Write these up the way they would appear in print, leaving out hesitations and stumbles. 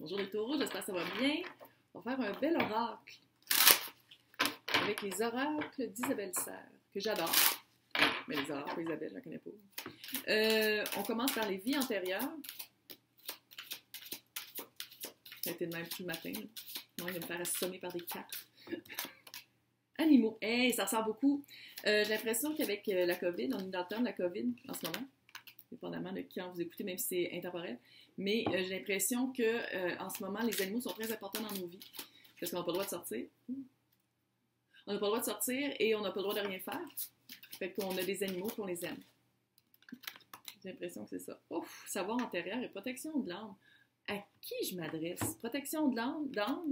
Bonjour les taureaux, j'espère que ça va bien. On va faire un bel oracle avec les oracles d'Isabelle Serre, que j'adore. Mais les oracles d'Isabelle, je la connais pas. On commence par les vies antérieures. Ça a été de même tout le matin. Moi, il va me faire assommer par des cartes. Animaux. Hey, ça ressort beaucoup. J'ai l'impression qu'avec la COVID, on est dans le temps de la COVID en ce moment, dépendamment de quand vous écoutez, même si c'est intemporel. Mais j'ai l'impression que en ce moment, les animaux sont très importants dans nos vies. Parce qu'on n'a pas le droit de sortir. On n'a pas le droit de sortir et on n'a pas le droit de rien faire. Fait qu'on a des animaux qu'on les aime. J'ai l'impression que c'est ça. Ouf, savoir antérieur et protection de l'âme. À qui je m'adresse? Protection de l'âme, là,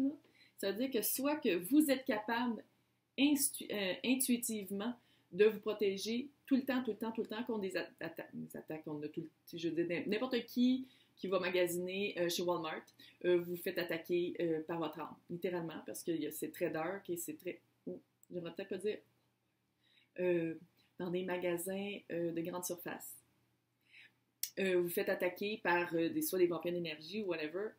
ça veut dire que soit que vous êtes capable intuitivement de vous protéger tout le temps contre des attaques contre je veux dire, n'importe qui va magasiner chez Walmart, vous faites attaquer par votre âme, littéralement, parce que c'est très dark et c'est très... j'aimerais peut-être pas dire... dans des magasins de grande surface. Vous faites attaquer par soit des vampires d'énergie ou whatever.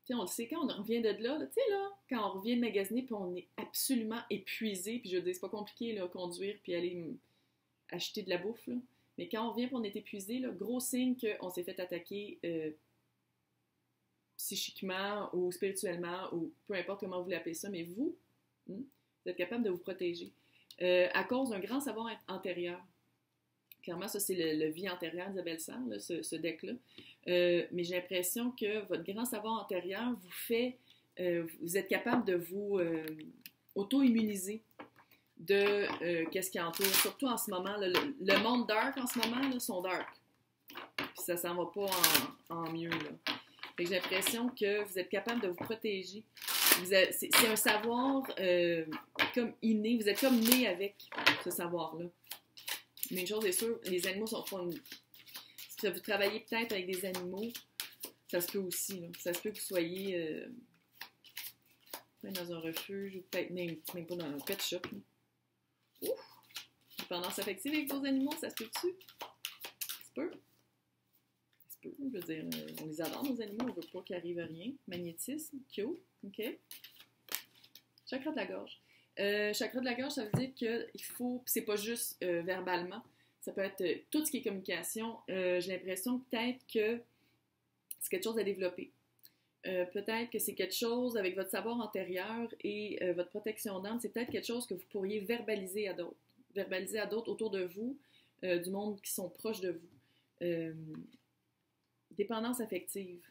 T'sais, on le sait, quand on revient de là, tu sais, là, quand on revient de magasiner puis on est absolument épuisé, puis je veux dire, c'est pas compliqué, là, conduire puis aller acheter de la bouffe, là. Mais quand on revient puis on est épuisé, là, gros signe qu'on s'est fait attaquer psychiquement ou spirituellement ou peu importe comment vous l'appelez ça, mais vous êtes capable de vous protéger à cause d'un grand savoir antérieur. Clairement, ça, c'est le vie antérieure d'Isabelle Serre, là, ce deck-là. Mais j'ai l'impression que votre grand savoir antérieur vous fait... vous êtes capable de vous auto-immuniser de qu'est-ce qui entoure. Surtout en ce moment, là, le monde dark en ce moment, là, sont dark. Puis ça s'en va pas en mieux, là. Fait que j'ai l'impression que vous êtes capable de vous protéger. C'est un savoir comme inné. Vous êtes comme né avec ce savoir-là. Mais une chose est sûre, les animaux sont pas... Si vous travaillez peut-être avec des animaux, ça se peut aussi. Là. Ça se peut que vous soyez dans un refuge ou peut-être même pas dans un pet shop. Là. Ouf! Dépendance affective avec vos animaux, ça se peut-tu? Ça se peut. Ça se peut. Je veux dire, on les adore, nos animaux. On veut pas qu'il arrive rien. Magnétisme, cute. OK. Chakra de la gorge. Chakra de la gorge, ça veut dire qu'il faut, c'est pas juste verbalement, ça peut être tout ce qui est communication. J'ai l'impression peut-être que c'est quelque chose à développer. Peut-être que c'est quelque chose avec votre savoir antérieur et votre protection d'âme, c'est peut-être quelque chose que vous pourriez verbaliser à d'autres. Verbaliser à d'autres autour de vous, du monde qui sont proches de vous. Dépendance affective.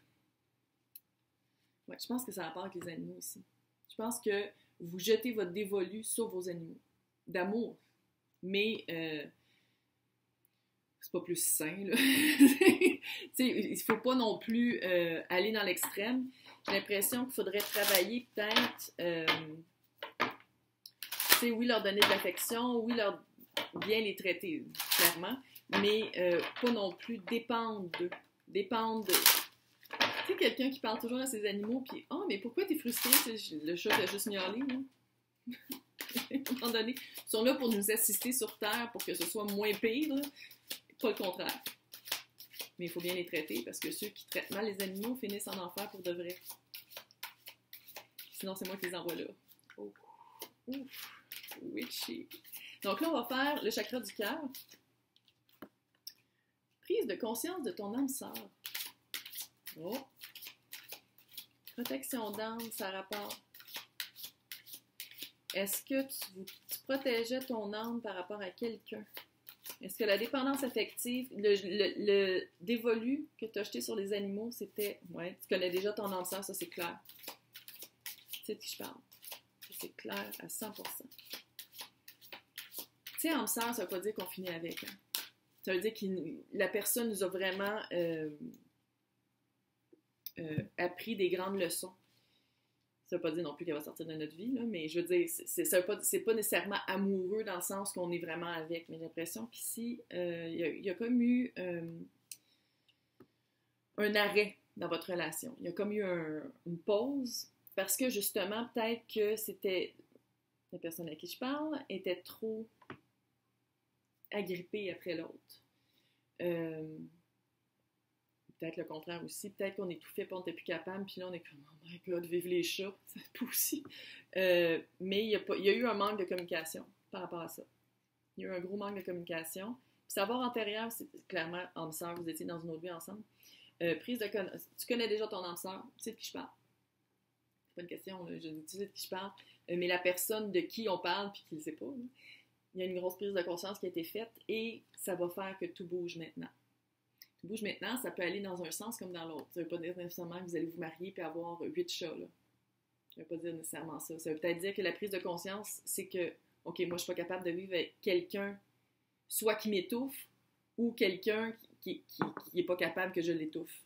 Ouais, je pense que ça a rapport avec les animaux aussi. Je pense que vous jetez votre dévolu sur vos animaux. D'amour. Mais c'est pas plus sain, là. Il ne faut pas non plus aller dans l'extrême. J'ai l'impression qu'il faudrait travailler peut-être... oui, leur donner de l'affection, oui, bien les traiter, clairement, mais pas non plus dépendre d'eux. Dépendre de... Tu sais, quelqu'un qui parle toujours à ses animaux, puis « Oh, mais pourquoi t'es frustré? » Le chat fait juste miauler, là. À un moment donné, ils sont là pour nous assister sur Terre pour que ce soit moins pire, là. Pas le contraire. Mais il faut bien les traiter, parce que ceux qui traitent mal les animaux finissent en enfer pour de vrai. Sinon, c'est moi qui les envoie là. Oh. Ouf. Witchy. Donc là, on va faire le chakra du cœur. Prise de conscience de ton âme sœur. Oh. Protection d'âme, ça rapporte. Est-ce que tu protégeais ton âme par rapport à quelqu'un? Est-ce que la dépendance affective, le dévolu que tu as jeté sur les animaux, c'était... Ouais, tu connais déjà ton âme sœur, ça c'est clair. Tu sais de qui je parle. Ça, c'est clair à 100%. Tu sais, âme sœur, ça veut pas dire qu'on finit avec. Hein? Ça veut dire que la personne nous a vraiment... appris des grandes leçons. Ça veut pas dire non plus qu'elle va sortir de notre vie, là, mais je veux dire, c'est pas nécessairement amoureux dans le sens qu'on est vraiment avec, mais j'ai l'impression qu'ici, il y a comme eu un arrêt dans votre relation. Il y a comme eu une pause, parce que justement, peut-être que c'était la personne à qui je parle était trop agrippée après l'autre. peut-être le contraire aussi. Peut-être qu'on étouffait et on n'était plus capable, puis là, on est comme, oh my God, vive les chats, ça peut aussi. Mais il y a eu un manque de communication par rapport à ça. Il y a eu un gros manque de communication. Puis savoir antérieur, c'est clairement, âme sœur, vous étiez dans une autre vie ensemble. Tu connais déjà ton âme sœur, tu sais de qui je parle. C'est pas une question, là, tu sais de qui je parle. Mais la personne de qui on parle, puis qui ne le sait pas, là, il y a une grosse prise de conscience qui a été faite et ça va faire que tout bouge maintenant. Tout bouge maintenant, ça peut aller dans un sens comme dans l'autre. Ça ne veut pas dire nécessairement que vous allez vous marier et avoir 8 chats, là. Ça ne veut pas dire nécessairement ça. Ça veut peut-être dire que la prise de conscience, c'est que, OK, moi, je ne suis pas capable de vivre avec quelqu'un, soit qui m'étouffe, ou quelqu'un qui n'est pas capable que je l'étouffe.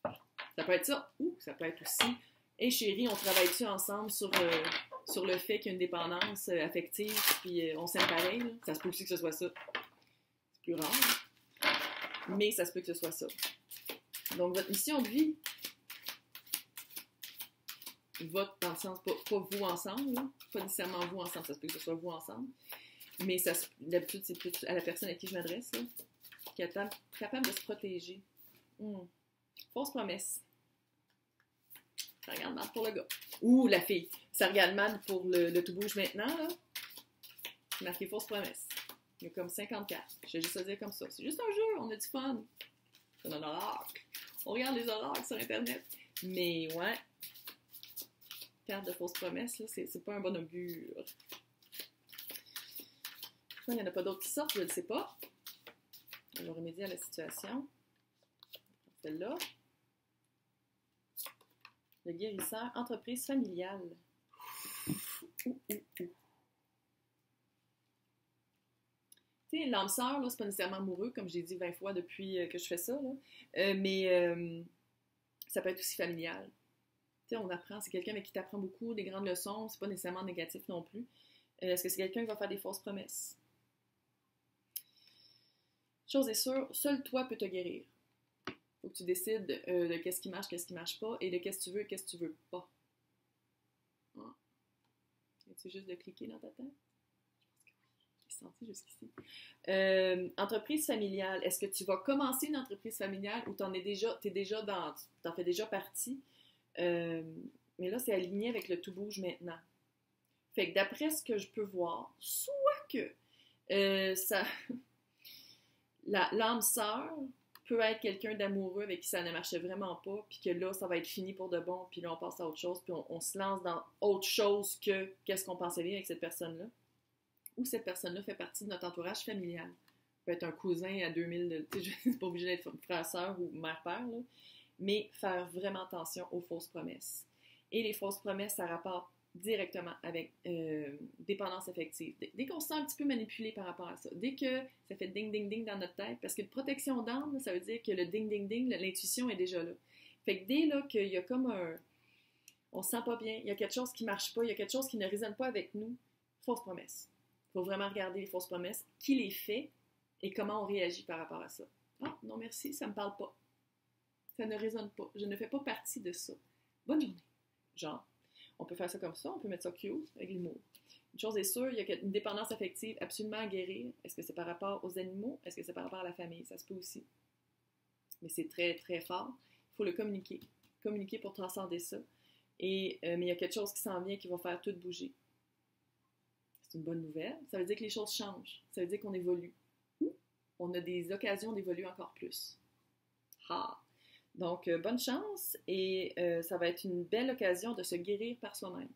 Ça peut être ça, ou ça peut être aussi, hey chérie, on travaille-tu ensemble sur le fait qu'il y a une dépendance affective, puis on s'aime pareil, là. Ça se peut aussi que ce soit ça. C'est plus rare, mais ça se peut que ce soit ça. Donc, votre mission de vie, votre, dans le sens, pas vous ensemble, là, pas nécessairement vous ensemble, ça se peut que ce soit vous ensemble, mais d'habitude, c'est plus à la personne à qui je m'adresse, là, qui est capable de se protéger. Fausse promesse. Ça regarde mal pour le gars. Ou la fille. Ça regarde mal pour le tout bouge maintenant, là. C'est marqué fausse promesse. Il y a comme 54. Je vais juste le dire comme ça. C'est juste un jeu, on a du fun. C'est un oracle. On regarde les oracles sur Internet. Mais ouais. Carte de fausse promesse, là, c'est pas un bon augure. Pourquoi il n'y en a pas d'autres qui sortent, je ne le sais pas. On va remédier à la situation. Celle-là. Le guérisseur, entreprise familiale. Tu sais, l'âme sœur, là, c'est pas nécessairement amoureux, comme j'ai dit 20 fois depuis que je fais ça, là. Mais ça peut être aussi familial. Tu sais, on apprend, c'est quelqu'un avec qui tu apprends beaucoup, des grandes leçons, c'est pas nécessairement négatif non plus. Est-ce que c'est quelqu'un qui va faire des fausses promesses? Chose est sûre, seul toi peux te guérir. Faut que tu décides de qu'est-ce qui marche pas, et de qu'est-ce que tu veux et qu'est-ce que tu veux pas. Ah. C'est juste de cliquer dans ta tête? Je pense que oui, je l'ai senti jusqu'ici. Entreprise familiale, est-ce que tu vas commencer une entreprise familiale ou t'en fais déjà partie? Mais là, c'est aligné avec le tout bouge maintenant. Fait que d'après ce que je peux voir, soit que l'âme sœur peut être quelqu'un d'amoureux avec qui ça ne marchait vraiment pas, puis que là, ça va être fini pour de bon, puis là, on passe à autre chose, puis on se lance dans autre chose que qu'est-ce qu'on pensait bien avec cette personne-là. Ou cette personne-là fait partie de notre entourage familial. Ça peut être un cousin à 2000, c'est pas obligé d'être frère-sœur ou mère-père, là, mais faire vraiment attention aux fausses promesses. Et les fausses promesses, ça rapporte directement avec dépendance affective. Dès qu'on se sent un petit peu manipulé par rapport à ça, dès que ça fait ding-ding-ding dans notre tête, parce que protection d'âme, ça veut dire que le ding-ding-ding, l'intuition est déjà là. Fait que dès là qu'il y a comme on se sent pas bien, il y a quelque chose qui marche pas, il y a quelque chose qui ne résonne pas avec nous, fausse promesse. Il faut vraiment regarder les fausses promesses, qui les fait et comment on réagit par rapport à ça. Ah, non merci, ça me parle pas. Ça ne résonne pas. Je ne fais pas partie de ça. Bonne journée. Genre, on peut faire ça comme ça, on peut mettre ça cute, avec l'humour. Une chose est sûre, il y a une dépendance affective absolument à guérir. Est-ce que c'est par rapport aux animaux? Est-ce que c'est par rapport à la famille? Ça se peut aussi. Mais c'est très, très fort. Il faut le communiquer. Communiquer pour transcender ça. Mais il y a quelque chose qui s'en vient qui va faire tout bouger. C'est une bonne nouvelle. Ça veut dire que les choses changent. Ça veut dire qu'on évolue. Ou on a des occasions d'évoluer encore plus. Ha! Donc, bonne chance et ça va être une belle occasion de se guérir par soi-même.